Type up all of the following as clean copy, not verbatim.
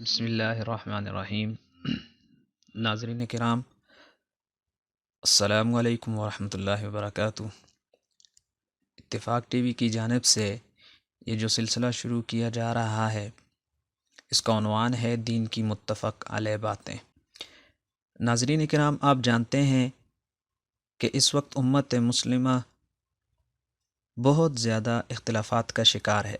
بسم اللہ الرحمن الرحیم۔ ناظرین کرام، السلام علیکم ورحمۃ اللہ وبرکاتہ۔ اتفاق ٹی وی کی جانب سے یہ جو سلسلہ شروع کیا جا رہا ہے، اس کا عنوان ہے دین کی متفق علیہ باتیں۔ ناظرین کرام، آپ جانتے ہیں کہ اس وقت امت مسلمہ بہت زیادہ اختلافات کا شکار ہے،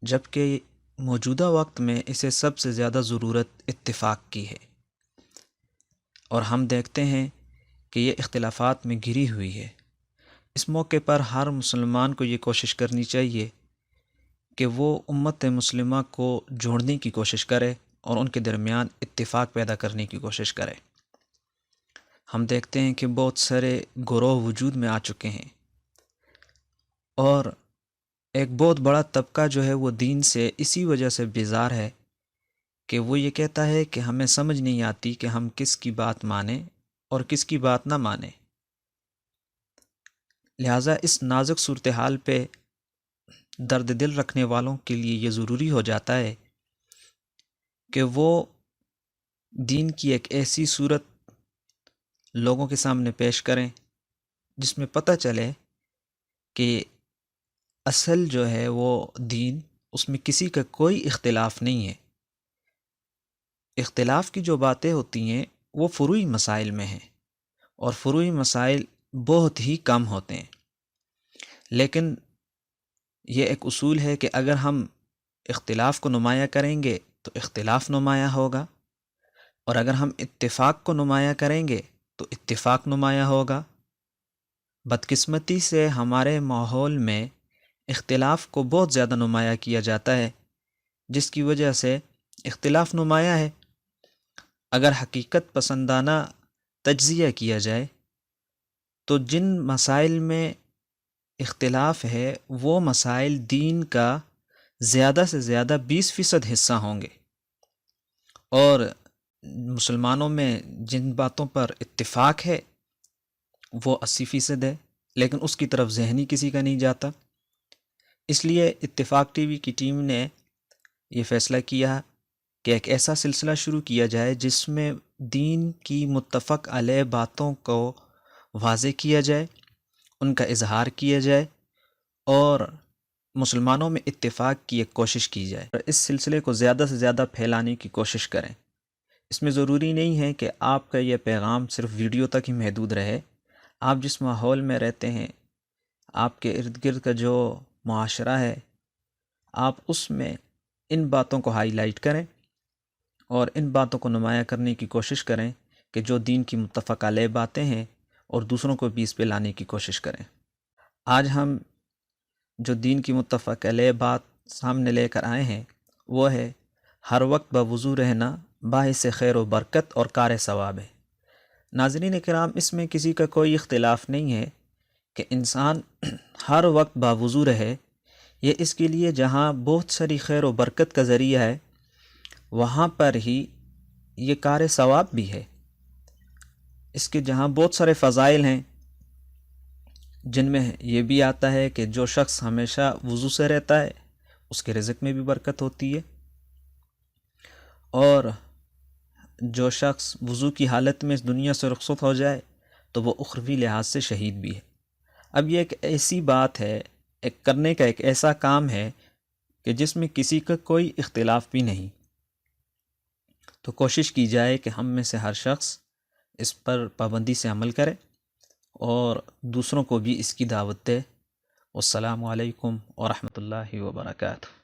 جبکہ موجودہ وقت میں اسے سب سے زیادہ ضرورت اتفاق کی ہے، اور ہم دیکھتے ہیں کہ یہ اختلافات میں گھری ہوئی ہے۔ اس موقع پر ہر مسلمان کو یہ کوشش کرنی چاہیے کہ وہ امت مسلمہ کو جوڑنے کی کوشش کرے اور ان کے درمیان اتفاق پیدا کرنے کی کوشش کرے۔ ہم دیکھتے ہیں کہ بہت سارے گروہ وجود میں آ چکے ہیں، اور ایک بہت بڑا طبقہ جو ہے وہ دین سے اسی وجہ سے بیزار ہے کہ وہ یہ کہتا ہے کہ ہمیں سمجھ نہیں آتی کہ ہم کس کی بات مانیں اور کس کی بات نہ مانیں۔ لہٰذا اس نازک صورتحال پہ درد دل رکھنے والوں کے لیے یہ ضروری ہو جاتا ہے کہ وہ دین کی ایک ایسی صورت لوگوں کے سامنے پیش کریں جس میں پتہ چلے کہ اصل جو ہے وہ دین، اس میں کسی کا کوئی اختلاف نہیں ہے۔ اختلاف کی جو باتیں ہوتی ہیں وہ فروعی مسائل میں ہیں، اور فروعی مسائل بہت ہی کم ہوتے ہیں، لیکن یہ ایک اصول ہے کہ اگر ہم اختلاف کو نمایاں کریں گے تو اختلاف نمایاں ہوگا، اور اگر ہم اتفاق کو نمایاں کریں گے تو اتفاق نمایاں ہوگا۔ بدقسمتی سے ہمارے ماحول میں اختلاف کو بہت زیادہ نمایاں کیا جاتا ہے، جس کی وجہ سے اختلاف نمایاں ہے۔ اگر حقیقت پسندانہ تجزیہ کیا جائے تو جن مسائل میں اختلاف ہے وہ مسائل دین کا زیادہ سے زیادہ 20% حصہ ہوں گے، اور مسلمانوں میں جن باتوں پر اتفاق ہے وہ 80% ہے، لیکن اس کی طرف ذہنی کسی کا نہیں جاتا۔ اس لیے اتفاق ٹی وی کی ٹیم نے یہ فیصلہ کیا کہ ایک ایسا سلسلہ شروع کیا جائے جس میں دین کی متفق علیہ باتوں کو واضح کیا جائے، ان کا اظہار کیا جائے، اور مسلمانوں میں اتفاق کی ایک کوشش کی جائے۔ اس سلسلے کو زیادہ سے زیادہ پھیلانے کی کوشش کریں۔ اس میں ضروری نہیں ہے کہ آپ کا یہ پیغام صرف ویڈیو تک ہی محدود رہے۔ آپ جس ماحول میں رہتے ہیں، آپ کے ارد گرد کا جو معاشرہ ہے، آپ اس میں ان باتوں کو ہائی لائٹ کریں اور ان باتوں کو نمایاں کرنے کی کوشش کریں کہ جو دین کی متفق علیہ باتیں ہیں، اور دوسروں کو بھی اس پہ لانے کی کوشش کریں۔ آج ہم جو دین کی متفق علیہ بات سامنے لے کر آئے ہیں وہ ہے ہر وقت باوضو رہنا باعث خیر و برکت اور کار ثواب ہے۔ ناظرین کرام، اس میں کسی کا کوئی اختلاف نہیں ہے کہ انسان ہر وقت باوضو رہے۔ یہ اس کے لیے جہاں بہت ساری خیر و برکت کا ذریعہ ہے، وہاں پر ہی یہ کار ثواب بھی ہے۔ اس کے جہاں بہت سارے فضائل ہیں، جن میں یہ بھی آتا ہے کہ جو شخص ہمیشہ وضو سے رہتا ہے اس کے رزق میں بھی برکت ہوتی ہے، اور جو شخص وضو کی حالت میں اس دنیا سے رخصت ہو جائے تو وہ اخروی لحاظ سے شہید بھی ہے۔ اب یہ ایک ایسی بات ہے، ایک کرنے کا ایک ایسا کام ہے کہ جس میں کسی کا کوئی اختلاف بھی نہیں، تو کوشش کی جائے کہ ہم میں سے ہر شخص اس پر پابندی سے عمل کرے اور دوسروں کو بھی اس کی دعوت دے۔ والسلام علیکم ورحمۃ اللہ وبرکاتہ۔